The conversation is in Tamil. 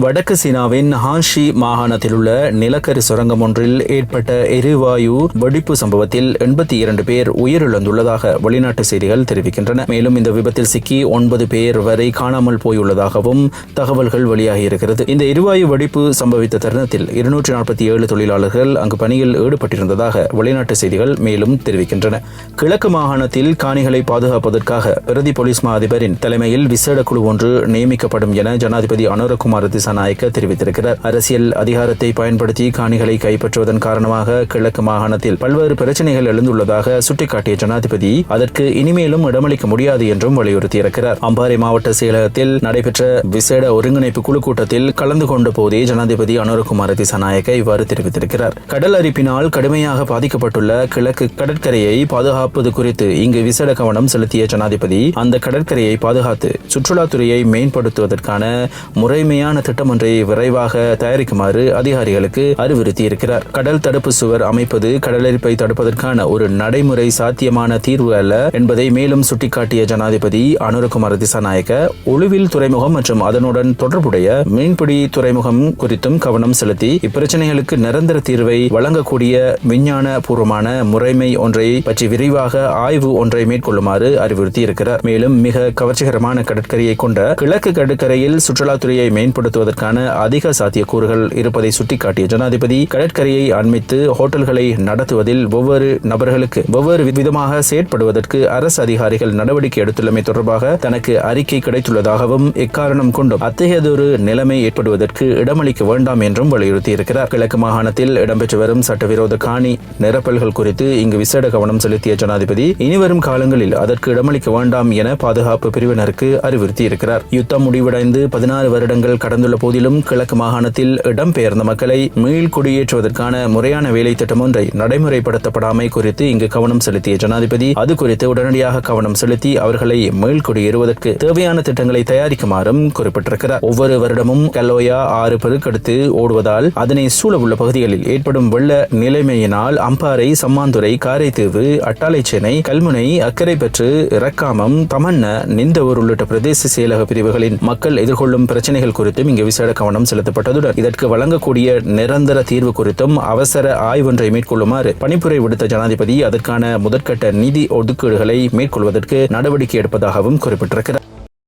வடக்கு சீனாவின் ஹான்ஷி மாகாணத்தில் உள்ள நிலக்கரி சுரங்கம் ஒன்றில் ஏற்பட்ட எரிவாயு வெடிப்பு சம்பவத்தில் 82 பேர் உயிரிழந்துள்ளதாக வெளிநாட்டு செய்திகள் தெரிவிக்கின்றன. மேலும் இந்த விபத்தில் சிக்கி 9 பேர் வரை காணாமல் போயுள்ளதாகவும் தகவல்கள் வெளியாகியிருக்கிறது. இந்த எரிவாயு வெடிப்பு சம்பவித்த தருணத்தில் 247 தொழிலாளர்கள் அங்கு பணியில் ஈடுபட்டிருந்ததாக வெளிநாட்டு செய்திகள் மேலும் தெரிவிக்கின்றன. கிழக்கு மாகாணத்தில் காணிகளை பாதுகாப்பதற்காக பிரதி போலீஸ் மா அதிபரின் தலைமையில் விசேட குழு ஒன்று நியமிக்கப்படும் என ஜனாதிபதி அனுரகுமார் திசாநாயக்க தெரிவித்திருக்கிறார். அரசியல் அதிகாரத்தை பயன்படுத்தி காணிகளை கைப்பற்றுவதன் காரணமாக கிழக்கு மாகாணத்தில் பல்வேறு பிரச்சனைகள் எழுந்துள்ளதாக சுட்டிக்காட்டிய ஜனாதிபதி அதற்கு இனிமேலும் இடமளிக்க முடியாது என்றும் வலியுறுத்தியிருக்கிறார். அம்பாறை மாவட்ட செயலகத்தில் நடைபெற்ற விசேட ஒருங்கிணைப்பு குழு கூட்டத்தில் கலந்து கொண்ட போதே ஜனாதிபதி அனுரகுமார் திசாநாயக்க இவ்வாறு தெரிவித்திருக்கிறார். கடல் அரிப்பினால் கடுமையாக பாதிக்கப்பட்டுள்ள கிழக்கு கடற்கரையை பாதுகாப்பது குறித்து இங்கு விசேட கவனம் செலுத்திய ஜனாதிபதி அந்த கடற்கரையை பாதுகாத்து சுற்றுலாத்துறையை மேம்படுத்துவதற்கான முறைமையான திட்டம் ஒன்றை விரைவாக தயாரிக்குமாறு அதிகாரிகளுக்கு அறிவுறுத்தியிருக்கிறார். கடல் தடுப்பு சுவர் அமைப்பது கடலரிப்பை தடுப்பதற்கான ஒரு நடைமுறை சாத்தியமான தீர்வு அல்ல என்பதை மேலும் சுட்டிக்காட்டிய ஜனாதிபதி அனுரகுமார் திசாநாயக்க ஒழுவில் துறைமுகம் மற்றும் அதனுடன் தொடர்புடைய மீன்பிடி துறைமுகம் குறித்தும் கவனம் செலுத்தி இப்பிரச்சனைகளுக்கு நிரந்தர தீர்வை வழங்கக்கூடிய விஞ்ஞான பூர்வமான முறைமை ஒன்றை பற்றி விரிவாக ஆய்வு ஒன்றை மேற்கொள்ளுமாறு அறிவுறுத்தியிருக்கிறார். மேலும் மிக கவர்ச்சிகரமான கடற்கரையை கொண்ட கிழக்கு கடற்கரையில் சுற்றுலாத்துறையை மேம்படுத்துவதற்கான அதிக சாத்தியக்கூறுகள் இருப்பதை சுட்டிக்காட்டிய ஜனாதிபதி கடற்கரையை அண்மித்து ஹோட்டல்களை நடத்துவதில் ஒவ்வொரு நபர்களுக்கு ஒவ்வொரு விதமாக செயற்படுவதற்கு அரசு அதிகாரிகள் நடவடிக்கை எடுத்துள்ளமை தொடர்பாக தனக்கு அறிக்கை கிடைத்துள்ளதாகவும் எக்காரணம் கொண்டும் அத்தகையதொரு நிலைமை ஏற்படுவதற்கு இடமளிக்க வேண்டாம் என்றும் வலியுறுத்தியிருக்கிறார். கிழக்கு மாகாணத்தில் இடம்பெற்று வரும் சட்டவிரோத காணி நிரப்பல்கள் குறித்து இங்கு விசேட கவனம் செலுத்திய ஜனாதிபதி இனிவரும் காலங்களில் அதற்கு இடமளிக்க வேண்டாம் என பாதுகாப்பு பிரிவினருக்கு அறிவுறுத்தியிருக்கிறார். யுத்தம் முடிவடைந்து 16 வருடங்கள் கடந்துள்ள போதிலும் கிழக்கு மாகாணத்தில் இடம்பெயர்ந்த மக்களை மீள் குடியேற்றுவதற்கான முறையான வேலை திட்டம் ஒன்றை நடைமுறைப்படுத்தப்படாமை குறித்து இங்கு கவனம் செலுத்திய ஜனாதிபதி அது குறித்து உடனடியாக கவனம் செலுத்தி அவர்களை மீள் குடியேறுவதற்கு தேவையான திட்டங்களை தயாரிக்குமாறும் குறிப்பிட்டிருக்கிறார். ஒவ்வொரு வருடமும் கல்லோயா ஆறு பெருக்கெடுத்து ஓடுவதால் அதனை சூழவுள்ள பகுதிகளில் ஏற்படும் வெள்ள நிலைமையினால் அம்பாறை, சம்மாந்துறை, காரைதீவு, அட்டாளைச்சேனை, கல்முனை, அக்கரைப்பற்று, இரக்காமம், தமன்ன, நிந்தவூர் உள்ளிட்ட பிரதேச செயலக பிரிவுகளின் மக்கள் எதிர்கொள்ளும் பிரச்சனைகள் குறித்தும் இங்கு விசேட கவனம் செலுத்தப்பட்டதுடன் இதற்கு வழங்கக்கூடிய நிரந்தர தீர்வு குறித்தும் அவசர ஆய்வொன்றை மேற்கொள்ளுமாறு பணிப்புரை விடுத்த ஜனாதிபதி அதற்கான முதற்கட்ட நிதி ஒதுக்கீடுகளை மேற்கொள்வதற்கு நடவடிக்கை எடுப்பதாகவும் குறிப்பிட்டிருக்கிறார்.